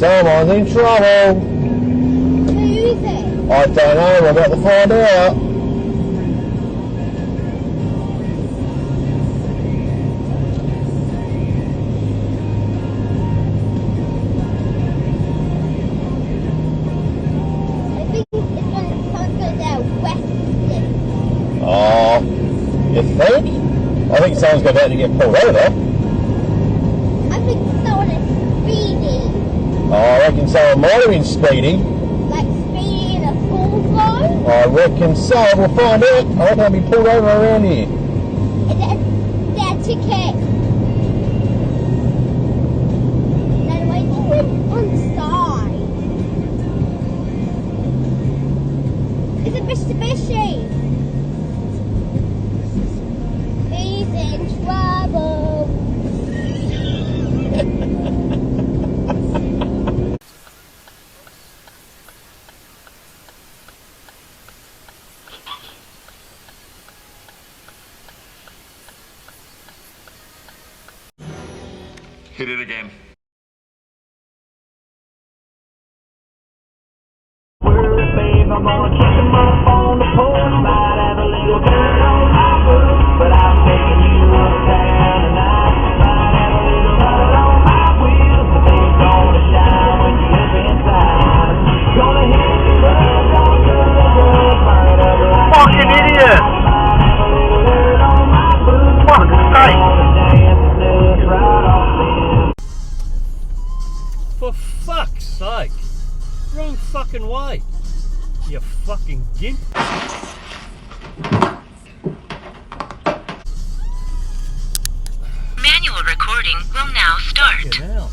Someone's in trouble. Who is it? I don't know, we're about to find out. I think it's when someone goes out west. Oh, you think? I think someone's about to get pulled over. I think someone is speeding. Oh, I reckon someone might have been speedy. Like speeding in a full zone? I reckon so. We'll find out. I reckon I'll be pulled over around here. And then their ticket. Then why do you went on the side? It's a Mitsubishi. He's in trouble. Hit it again. I'm gonna kick him up on the porch, might have a little dirt on my boots, but I'm taking you uptown tonight. Might have a little mud on my wheels, but they ain't gonna shine when you up inside. Gonna hit the club, gonna do the drugs, burn up like Fucking idiot! might have a little dirt on my boots. Fuck's sake! Gonna dance the dust right off them. For fuck's sake! Wrong fucking way! You fucking gimp! Manual recording will now start. Fucking hell.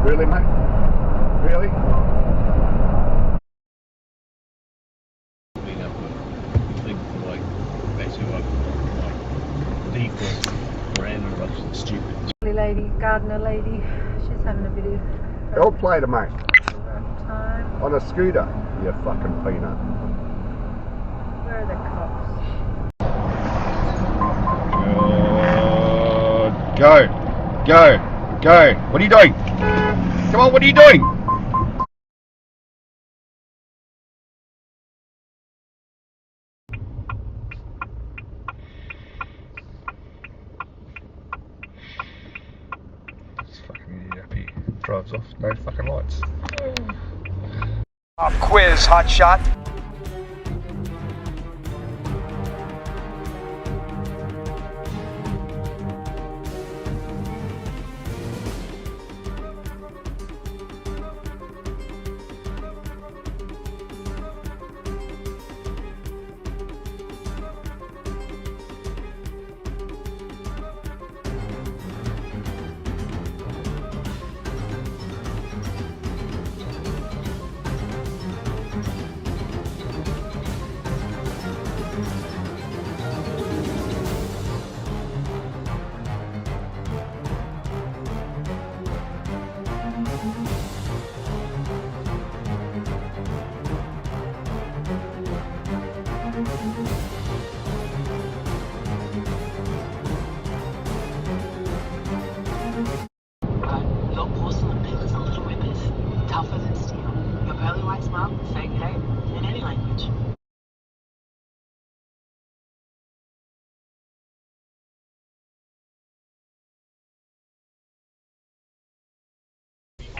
Really, mate? Really? Being able to think like basically like default grammar of stupid. Lady, gardener lady, she's having a bit of Go play to mate. time. On a scooter, you fucking peanut. Where are the cops? Go. Go. Go. What are you doing? Come on, what are you doing? This fucking idiot up here drives off, no fucking lights. Quiz, hot shot. Your porcelain pillars are little whippers, tougher than steel. Your pearly white smile, fake hate, in any language.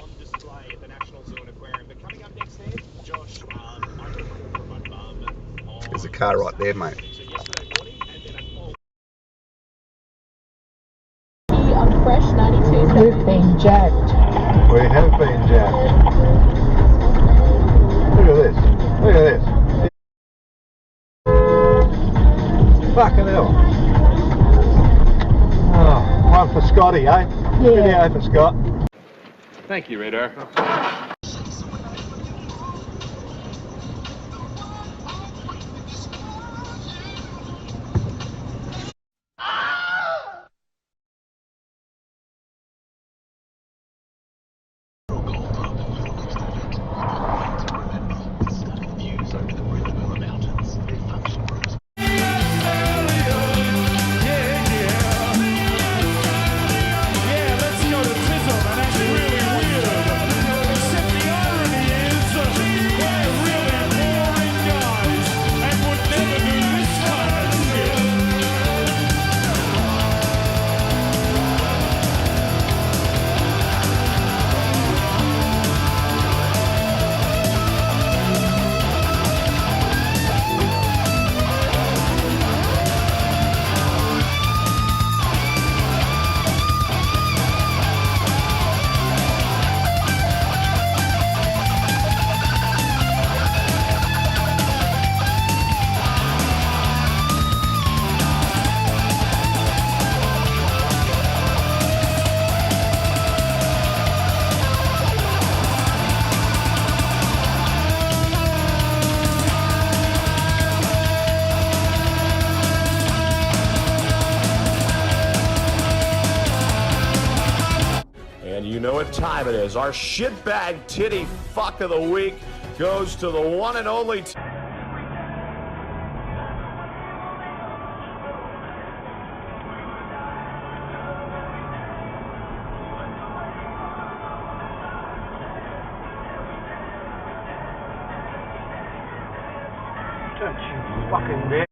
On display at the National Zoo and Aquarium. But coming up next here, Josh, I can recall from my mum. There's a car right there, mate. So yesterday morning, and then at all. On Fresh 92. We've been jacked. We have been jacked. video. Video for Scott. Thank you, Radar. You know what time it is. Our shitbag titty fuck of the week goes to the one and only... Don't you fucking bitch.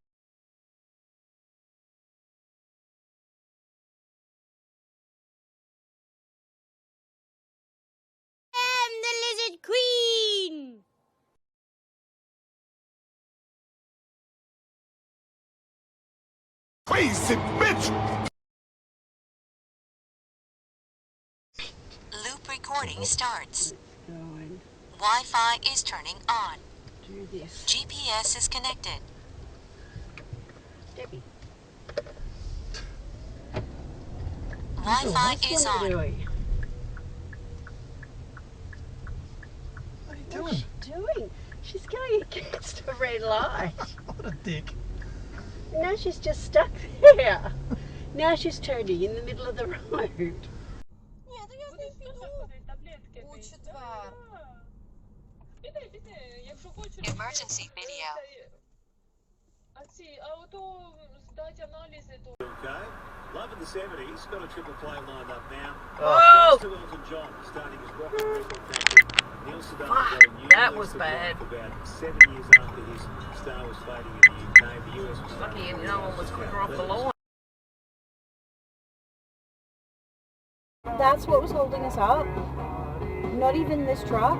Queen! Crazy bitch! Loop recording starts. Wi-Fi is turning on. Do this. GPS is connected. Debbie. Wi-Fi is on. What are you doing? She's going against a red light. What a dick. Now she's just stuck there. Now she's turning in the middle of the road. Emergency video. Okay. Love in the 70s, got a triple play lined up now. Oh! To Elton John, starting his rock and record factory. Neil Sedaka got a new that release was to bad. rock about 7 years after his star was fading in the UK. The US was Lucky no one was quicker off the line. That's what was holding us up. Not even this truck.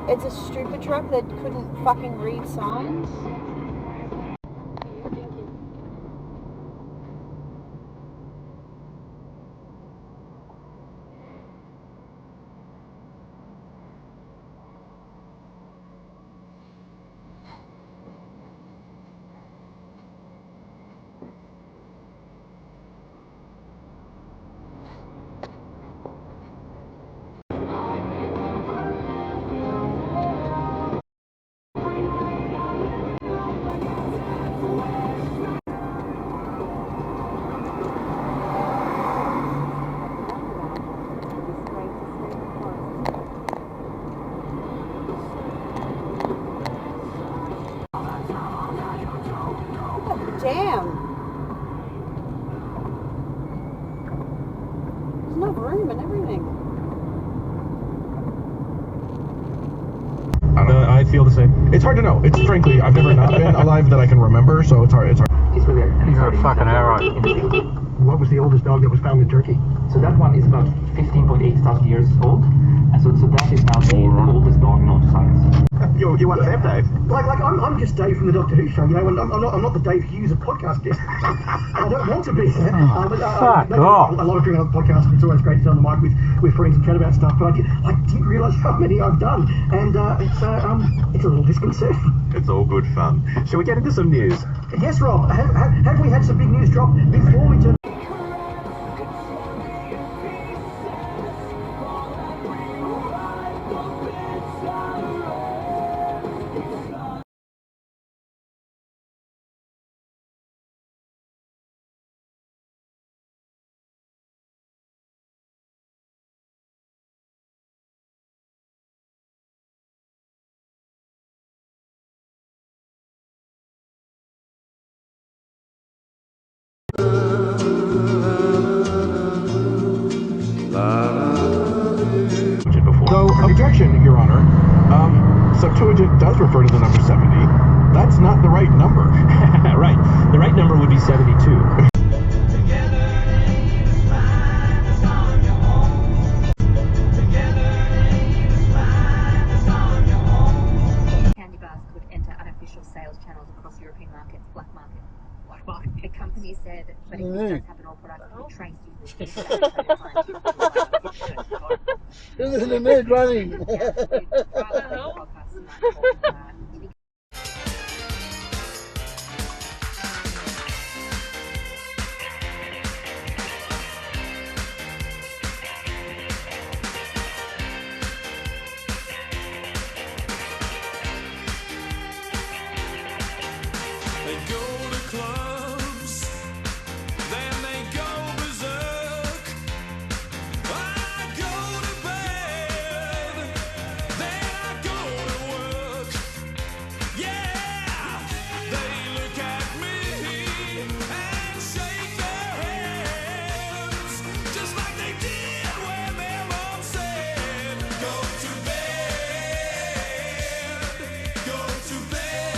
It's a stupid truck that couldn't fucking read signs. Damn. There's no room and everything. I feel the same. It's hard to know. It's frankly, I've never not been alive that I can remember, so it's hard. You're a fucking arrow. What was the oldest dog that was found in Turkey? So that one is about 15.8 years old, and so that is now the oldest dog known to science. You want to have Dave? Like I'm just Dave from the Doctor Who show, you know, and I'm not the Dave Hughes of podcasting. I don't want to be. Fuck off. A lot of doing other podcasts, it's always great to sit on the mic with friends and chat about stuff, but I didn't realise how many I've done, and it's a little disconcerting. It's all good fun. Shall we get into some news? Yes, Rob, have we had some big news drop before we turn... Objection, Your Honor. Septuagint does refer to the number 70. That's not the right number. Right. The right number would be 72. Candy bars could enter unofficial sales channels across European markets, black market. The company said, but if this does happen, all products will be traced using This is the mood running. They go to clubs.